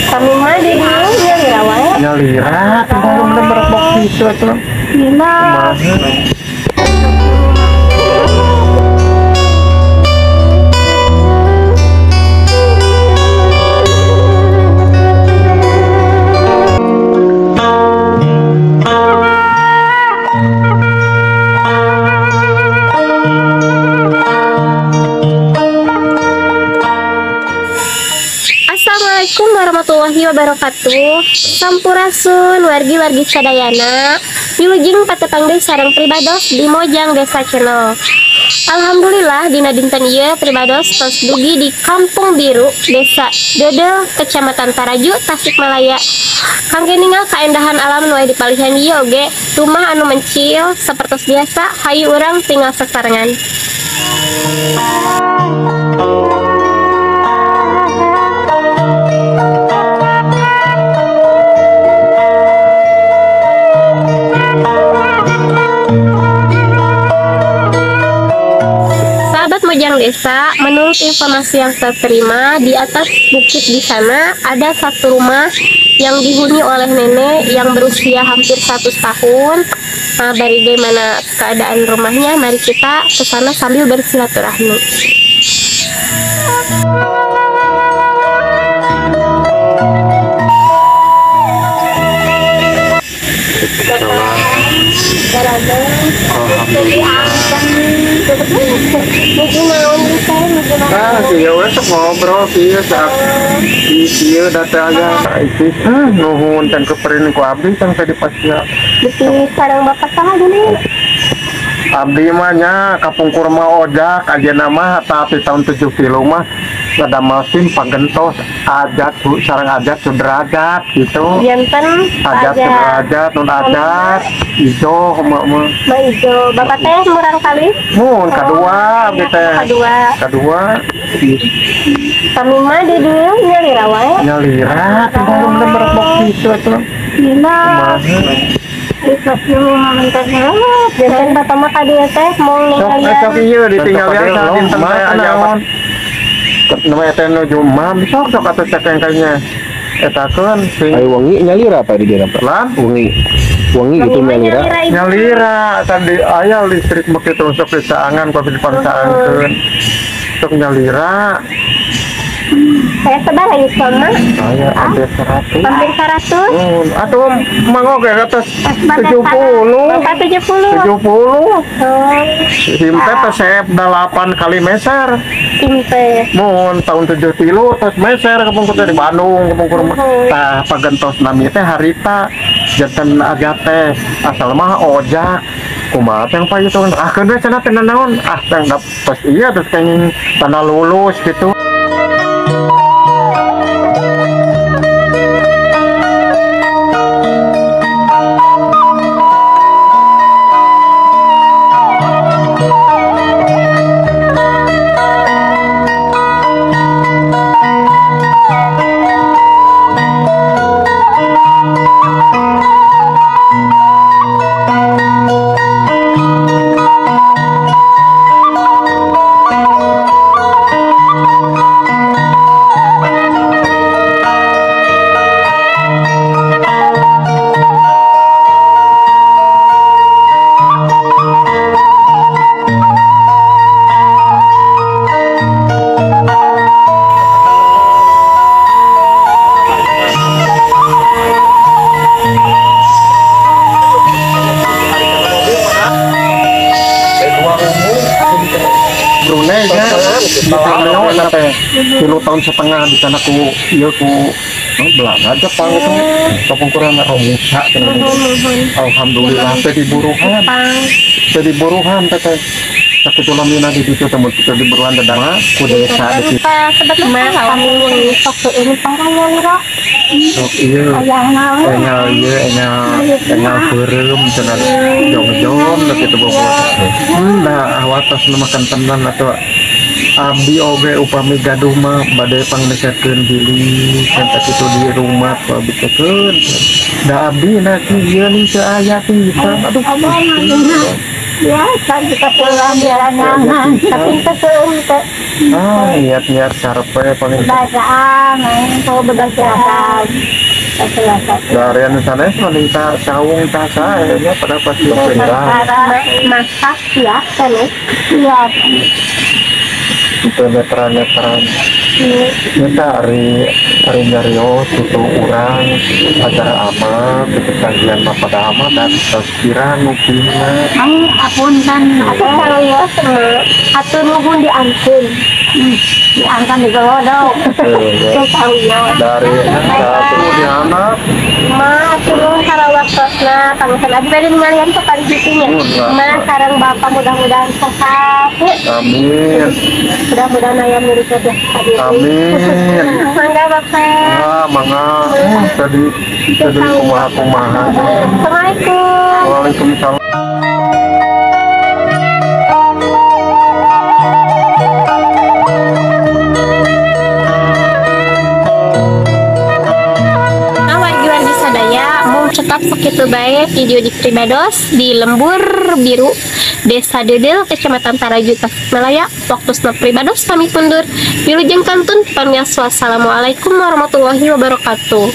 Kami mah di dia nyalira wae. Nyalira, tinggal bener-bener bok gitu tuh. Gila. Assalamualaikum warahmatullahi wabarakatuh. Sampurasun wargi-wargi sadayana wilujeng patetang deui sareng pribados di Mojang Desa Channel. Alhamdulillah dina dinten ieu pribados tos dugi di Kampung Biru, Desa Dedel, Kecamatan Taraju, Tasikmalaya. Kangge ningal kaendahan alam nu aya di palihan ieu oge rumah anu mencil sapertos biasa hayu urang tinggal sasarengan. Mojang Desa, menurut informasi yang saya terima, di atas bukit di sana ada satu rumah yang dihuni oleh nenek yang berusia hampir 100 tahun. Nah, bagaimana keadaan rumahnya? Mari kita ke sana sambil bersilaturahmi. Ya udah ngobrol sih saat di data aja itu nuhun dan keperin ku abdi kan tadi pas ya Betul, sarang bapak saha gini. abdi mah nya kapung kurma ojak aja nama tapi tahun 7 kilo mah ada masin pagentos ajat sarang ajat sudrajat gitu Janten ajat sudrajat nun ajat ijo mah ijo. Bapak teh murang kali. mun kedua abdi teh kedua Kami mah di dia nyalira wae. nyalira tinggal bener-bener bok gitu tuh. Gila. Janten bapak mah kadieu teh mau ningali. Sok ieu ditinggal biasa dinten teh aya apa. Nama teh nu Jumat sok atuh cekengkanya. Etakeun sing Ayo wangi nyalira apa di dia Pak? lan Wangi gitu nyalira. nyalira tadi aya listrik begitu sok dicaangan kok dipangsaankeun. Sok nyalira. Saya sebar aja sama. Aya ada 100. Hampir 100. Atuh mangok ke atas 70. Bapak 70. 70. Himpe teh seep 8 kali meser. Timpe. Mun tahun 7 kilo terus meser ke pungkur di Bandung ke pungkur tah pagentos nami teh harita janten agak teh asal mah ojak kumaha teh pa itu keun we cenah teh naon teh pas iya terus kenging tanah lulus gitu. Brunei ya, Brunei teh 3 tahun setengah di sana ku ieu ku Belanda Jepang itu kapung kurang romusa alhamdulillah teh di buruhan teh sakeculan mina di situ temu di buruhan dadang ku desa di situ Sebetulnya kami sok ini parah nyalira. sok ieu enal beureum cenah jong-jong kitu bobot da awatos nu makan tenan atau abdi oge upami gaduh mah bade pangnesekeun bilih sampai kitu di rumah pabikeun da abdi na ieu nih teu aya teh aduh Ya, kan kita pulang jalan-jalan. Tapi kita seuntek. Niat-niat sarpe paling Bacaan, kalau berbaca dari anu sana paling sawung tasa ya pada pas pindah masak ya kan ya itu meteran kita hari nyarios itu orang acara amat kesajian pada amat dan sekiranya mungkinnya apunten aku kalau ya sama atur nuhun diampun diangkat di golodok tahu ya dari satu di anak turun Sarawak Sosna panggil lagi tadi ngalian sekali bisinya sekarang bapak mudah-mudahan sehat amin mudah-mudahan ayam mirip ya amin mangga bapak mangga tadi kumaha Assalamualaikum Waalaikumsalam. Tetap begitu baik video di Pribados di Lembur Biru Desa Dedel Kecamatan Taraju Tasikmalaya. Waktu snap Pribados kami undur. Wilujeng kantun pamiyarsa. Wassalamualaikum warahmatullahi wabarakatuh.